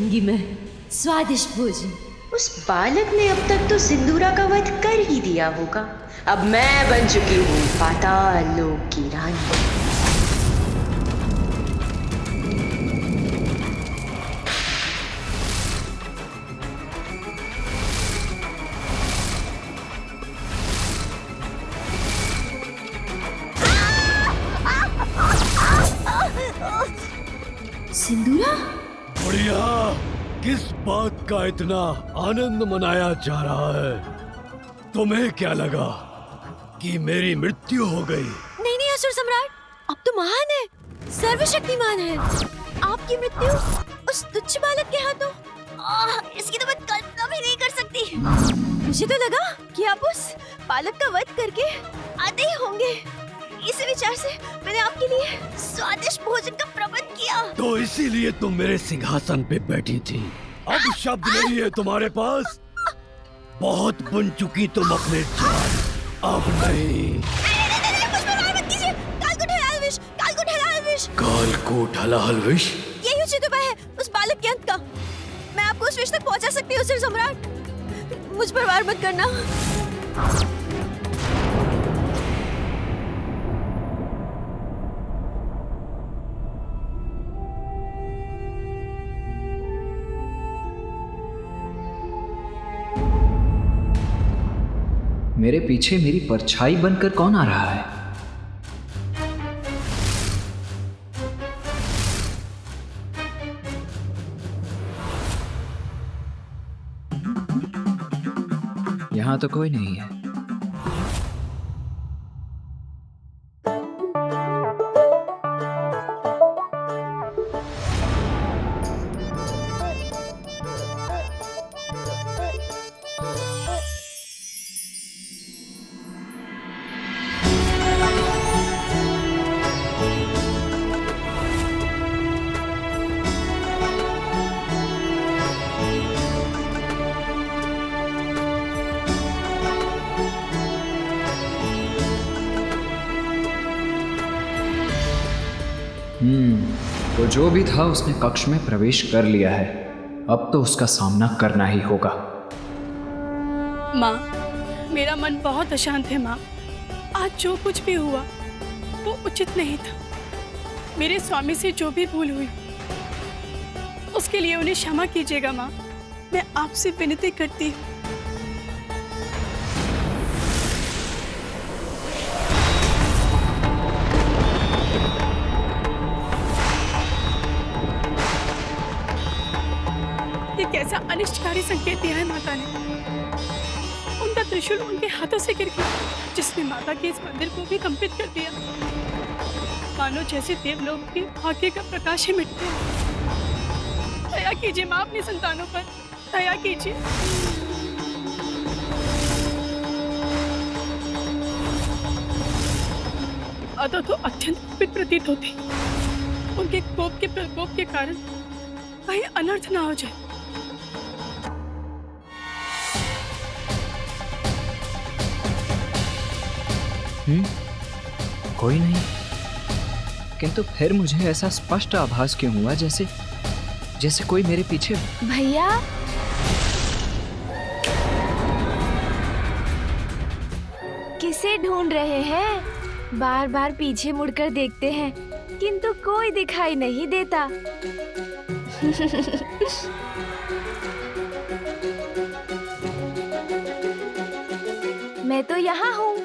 करूंगी मैं स्वादिष्ट भोजन। उस बालक ने अब तक तो सिंदूरा का वध कर ही दिया होगा। अब मैं बन चुकी हूँ पाताल लोक की रानी। सिंदूरा, बढ़िया। किस बात का इतना आनंद मनाया जा रहा है? तुम्हें क्या लगा कि मेरी मृत्यु हो गई? नहीं नहीं असुर सम्राट, अब तो महान है, सर्वशक्तिमान है। आपकी मृत्यु उस तुच्छ बालक के हाथों, इसकी तो मैं कल्पना भी नहीं कर सकती। मुझे तो लगा कि आप उस बालक का वध करके आते ही होंगे। इसी विचार से मैंने आपके लिए स्वादिष्ट भोजन का प्रबंध किया। तो इसीलिए तुम मेरे सिंहासन पे बैठी थी। अब शब्द नहीं है तुम्हारे पास। बहुत बुन चुकी तुम अपने जाल, अब नहीं। कालकूट हलाहल विष, यही उचित उपाय है उस बालक के अंत का। मैं आपको उस विष तक पहुंचा सकती हूँ असुर सम्राट, मुझ पर वार मत करना। मेरे पीछे मेरी परछाई बनकर कौन आ रहा है? यहां तो कोई नहीं है। तो जो भी था उसने कक्ष में प्रवेश कर लिया है। अब तो उसका सामना करना ही होगा। माँ, मेरा मन बहुत अशांत है माँ। आज जो कुछ भी हुआ वो उचित नहीं था। मेरे स्वामी से जो भी भूल हुई उसके लिए उन्हें क्षमा कीजिएगा माँ। मैं आपसे विनती करती हूँ। कैसा अनिष्टकारी संकेत दिया है माता ने। उनका त्रिशूल उनके हाथों से गिर गया, जिसने माता के इस मंदिर को भी कंपित कर दिया। मानो जैसे देवलोक के आगे का प्रकाश ही मिट गया। दया कीजिए माँ अपनी संतानों पर, दया कीजिए। अतः तो अत्यंत कुपित प्रतीत होती। उनके कोप के प्रकोप के कारण कहीं अनर्थ ना हो जाए। कोई नहीं, किंतु फिर मुझे ऐसा स्पष्ट आभास क्यों हुआ जैसे कोई मेरे पीछे। भैया, किसे ढूंढ रहे हैं? बार बार पीछे मुड़कर देखते हैं किंतु कोई दिखाई नहीं देता। मैं तो यहाँ हूँ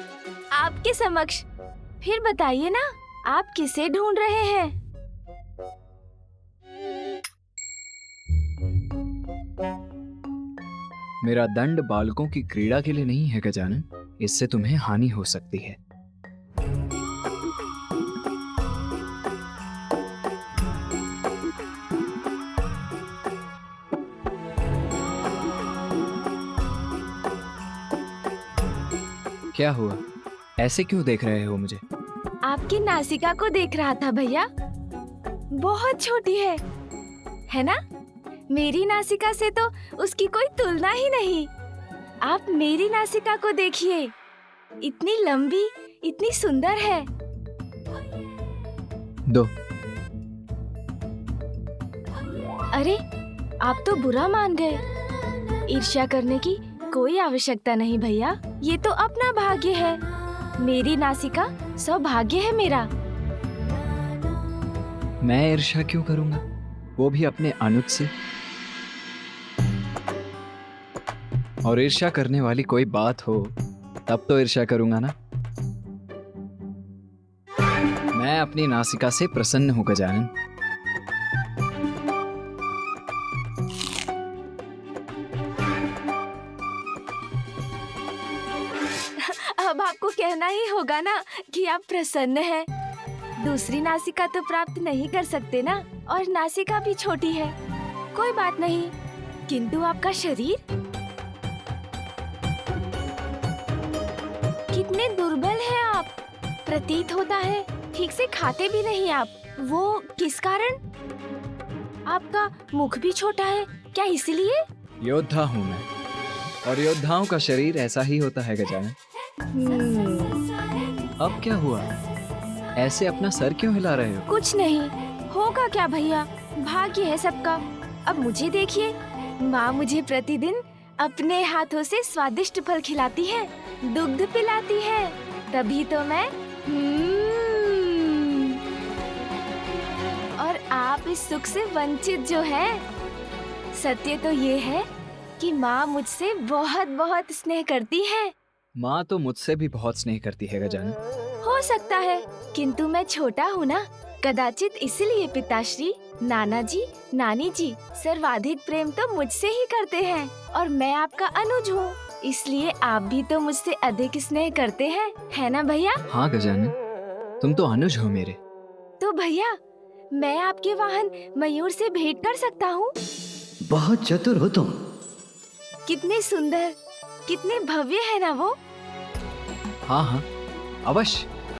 आपके समक्ष। फिर बताइए ना, आप किसे ढूंढ रहे हैं? मेरा दंड बालकों की क्रीड़ा के लिए नहीं है गजानन, इससे तुम्हें हानि हो सकती है। क्या हुआ? ऐसे क्यों देख रहे हो मुझे? आपकी नासिका को देख रहा था भैया। बहुत छोटी है ना? मेरी नासिका से तो उसकी कोई तुलना ही नहीं। आप मेरी नासिका को देखिए, इतनी लंबी, इतनी सुंदर है। दो। अरे, आप तो बुरा मान गए। ईर्ष्या करने की कोई आवश्यकता नहीं भैया, ये तो अपना भाग्य है। मेरी नासिका सौभाग्य है मेरा। मैं ईर्ष्या क्यों करूंगा, वो भी अपने अनुज से। और ईर्ष्या करने वाली कोई बात हो तब तो ईर्ष्या करूंगा ना। मैं अपनी नासिका से प्रसन्न हूं गजानन। अब आपको कहना ही होगा ना कि आप प्रसन्न हैं। दूसरी नासिका तो प्राप्त नहीं कर सकते ना, और नासिका भी छोटी है। कोई बात नहीं, किंतु आपका शरीर कितने दुर्बल हैं आप। प्रतीत होता है ठीक से खाते भी नहीं आप। वो किस कारण? आपका मुख भी छोटा है, क्या इसलिए? योद्धा हूं मैं, और योद्धाओं का शरीर ऐसा ही होता है गजानन। अब क्या हुआ, ऐसे अपना सर क्यों हिला रहे हो? कुछ नहीं, होगा क्या भैया, भाग्य है सबका। अब मुझे देखिए, माँ मुझे प्रतिदिन अपने हाथों से स्वादिष्ट फल खिलाती है, दुग्ध पिलाती है, तभी तो मैं और आप इस सुख से वंचित जो है। सत्य तो ये है कि माँ मुझसे बहुत बहुत स्नेह करती है। माँ तो मुझसे भी बहुत स्नेह करती है गजानन। हो सकता है, किंतु मैं छोटा हूँ ना, कदाचित इसलिए पिताश्री, नाना जी, नानी जी सर्वाधिक प्रेम तो मुझसे ही करते हैं। और मैं आपका अनुज हूँ, इसलिए आप भी तो मुझसे अधिक स्नेह करते हैं, है ना भैया? हाँ गजानन, तुम तो अनुज हो मेरे। तो भैया, मैं आपके वाहन मयूर से भेंट कर सकता हूँ? बहुत चतुर हो तुम। कितने सुंदर, कितने भव्य है ना वो। हाँ हाँ, अवश्य।